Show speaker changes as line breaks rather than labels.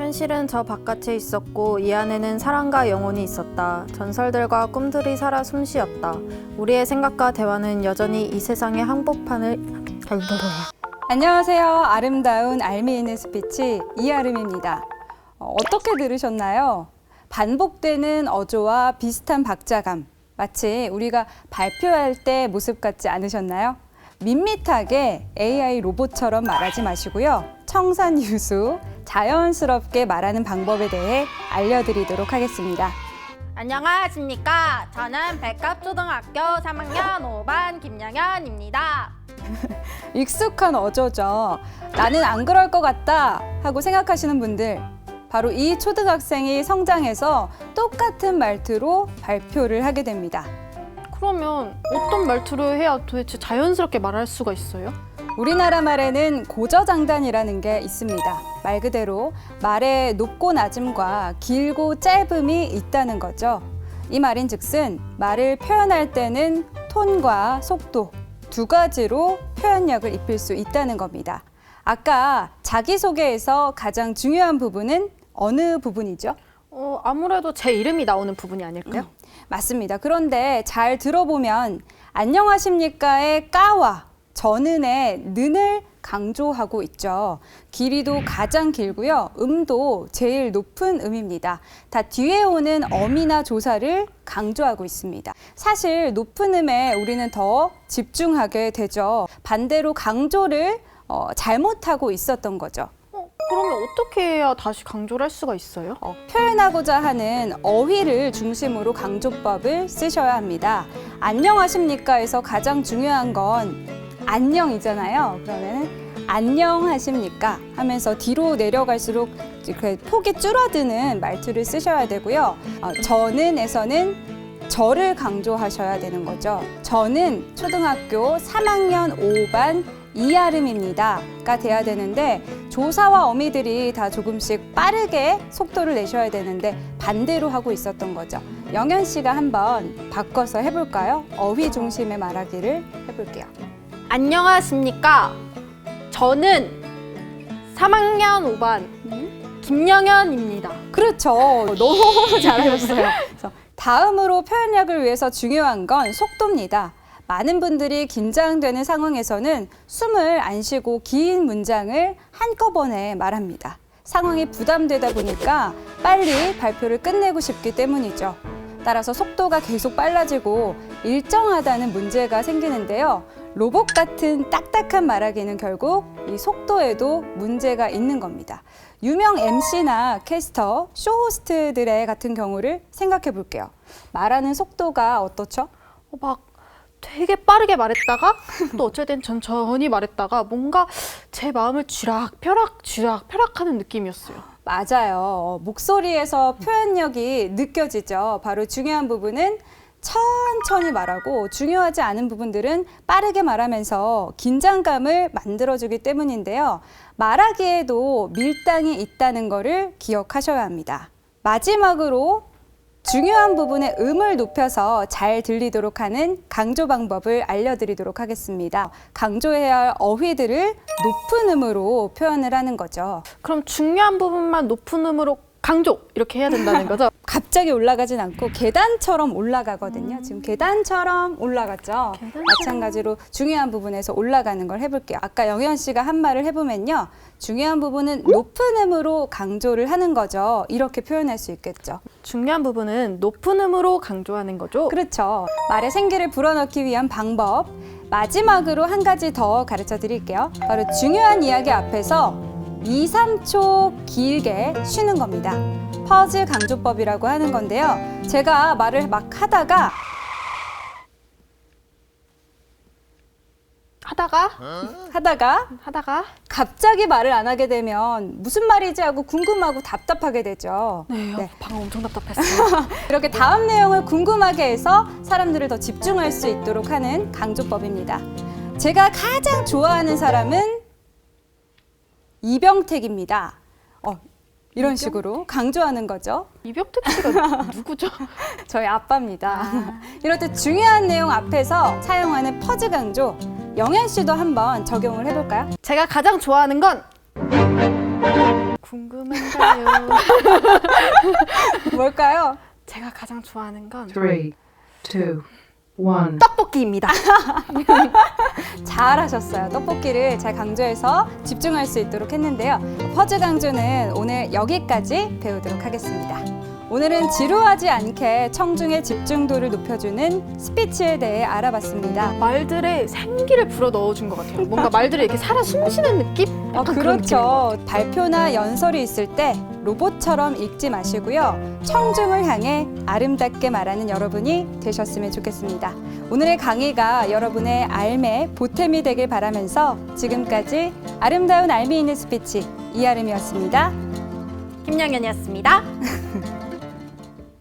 현실은 저 바깥에 있었고 이 안에는 사랑과 영혼이 있었다. 전설들과 꿈들이 살아 숨쉬었다. 우리의 생각과 대화는 여전히 이 세상의 한복판을
안녕하세요. 아름다운 알미 있는 스피치 이아름입니다. 어떻게 들으셨나요? 반복되는 어조와 비슷한 박자감, 마치 우리가 발표할 때 모습 같지 않으셨나요? 밋밋하게 AI 로봇처럼 말하지 마시고요. 청산유수, 자연스럽게 말하는 방법에 대해 알려드리도록 하겠습니다.
안녕하십니까. 저는 백갑초등학교 3학년 5반 김영현입니다.
익숙한 어조죠. 나는 안 그럴 것 같다 하고 생각하시는 분들, 바로 이 초등학생이 성장해서 똑같은 말투로 발표를 하게 됩니다.
그러면 어떤 말투를 해야 도대체 자연스럽게 말할 수가 있어요?
우리나라 말에는 고저장단이라는 게 있습니다. 말 그대로 말의 높고 낮음과 길고 짧음이 있다는 거죠. 이 말인즉슨 말을 표현할 때는 톤과 속도 두 가지로 표현력을 입힐 수 있다는 겁니다. 아까 자기소개에서 가장 중요한 부분은 어느 부분이죠?
아무래도 제 이름이 나오는 부분이 아닐까요?
맞습니다. 그런데 잘 들어보면 안녕하십니까의 까와 저는의 는을 강조하고 있죠. 길이도 가장 길고요. 음도 제일 높은 음입니다. 다 뒤에 오는 어미나 조사를 강조하고 있습니다. 사실 높은 음에 우리는 더 집중하게 되죠. 반대로 강조를 잘못하고 있었던 거죠.
그러면 어떻게 해야 다시 강조를 할 수가 있어요?
표현하고자 하는 어휘를 중심으로 강조법을 쓰셔야 합니다. 안녕하십니까에서 가장 중요한 건 안녕이잖아요. 그러면 안녕하십니까 하면서 뒤로 내려갈수록 이렇게 폭이 줄어드는 말투를 쓰셔야 되고요. 저는에서는 저를 강조하셔야 되는 거죠. 저는 초등학교 3학년 5반 이아름입니다가 돼야 되는데 조사와 어미들이 다 조금씩 빠르게 속도를 내셔야 되는데 반대로 하고 있었던 거죠. 영현 씨가 한번 바꿔서 해볼까요? 어휘 중심의 말하기를 해볼게요.
안녕하십니까. 저는 3학년 5반 김영현입니다.
그렇죠. 너무 잘하셨어요. 그래서 다음으로 표현력을 위해서 중요한 건 속도입니다. 많은 분들이 긴장되는 상황에서는 숨을 안 쉬고 긴 문장을 한꺼번에 말합니다. 상황이 부담되다 보니까 빨리 발표를 끝내고 싶기 때문이죠. 따라서 속도가 계속 빨라지고 일정하다는 문제가 생기는데요. 로봇 같은 딱딱한 말하기는 결국 이 속도에도 문제가 있는 겁니다. 유명 MC나 캐스터, 쇼호스트들의 같은 경우를 생각해 볼게요. 말하는 속도가 어떻죠?
막 되게 빠르게 말했다가 또 어쩔 땐 천천히 말했다가 뭔가 제 마음을 쥐락펴락 하는 느낌이었어요.
맞아요. 목소리에서 표현력이 느껴지죠. 바로 중요한 부분은 천천히 말하고 중요하지 않은 부분들은 빠르게 말하면서 긴장감을 만들어주기 때문인데요. 말하기에도 밀당이 있다는 거를 기억하셔야 합니다. 마지막으로 중요한 부분의 음을 높여서 잘 들리도록 하는 강조 방법을 알려드리도록 하겠습니다. 강조해야 할 어휘들을 높은 음으로 표현을 하는 거죠.
그럼 중요한 부분만 높은 음으로 강조 이렇게 해야 된다는 거죠?
갑자기 올라가진 않고 계단처럼 올라가거든요. 지금 계단처럼 올라갔죠. 마찬가지로 중요한 부분에서 올라가는 걸 해볼게요. 아까 영현 씨가 한 말을 해보면요. 중요한 부분은 높은 음으로 강조를 하는 거죠. 이렇게 표현할 수 있겠죠.
중요한 부분은 높은 음으로 강조하는 거죠?
그렇죠. 말의 생기를 불어넣기 위한 방법. 마지막으로 한 가지 더 가르쳐 드릴게요. 바로 중요한 이야기 앞에서 2, 3초 길게 쉬는 겁니다. 퍼즈 강조법이라고 하는 건데요. 제가 말을 막 하다가 갑자기 말을 안 하게 되면 무슨 말이지 하고 궁금하고 답답하게 되죠.
네. 방금 엄청 답답했어요.
이렇게 다음 내용을 궁금하게 해서 사람들을 더 집중할 수 있도록 하는 강조법입니다. 제가 가장 좋아하는 사람은 이병택입니다. 이런 식으로 강조하는 거죠.
이병택 씨가 누구죠?
저희 아빠입니다. 이럴 때 중요한 내용 앞에서 사용하는 퍼즈 강조, 영현 씨도 한번 적용을 해볼까요?
제가 가장 좋아하는 건 궁금한가요?
뭘까요?
제가 가장 좋아하는 건
3, 2, 1.
떡볶이입니다.
잘하셨어요. 떡볶이를 잘 강조해서 집중할 수 있도록 했는데요. 퍼즐 강조는 오늘 여기까지 배우도록 하겠습니다. 오늘은 지루하지 않게 청중의 집중도를 높여주는 스피치에 대해 알아봤습니다.
말들의 생기를 불어 넣어준 것 같아요. 뭔가 말들이 이렇게 살아 숨쉬는 느낌? 약간 그런 느낌인 것 같아요.
그렇죠. 발표나 연설이 있을 때 로봇처럼 읽지 마시고요. 청중을 향해 아름답게 말하는 여러분이 되셨으면 좋겠습니다. 오늘의 강의가 여러분의 알매, 보탬이 되길 바라면서 지금까지 아름다운 알미 있는 스피치 이아름이었습니다.
김영현이었습니다.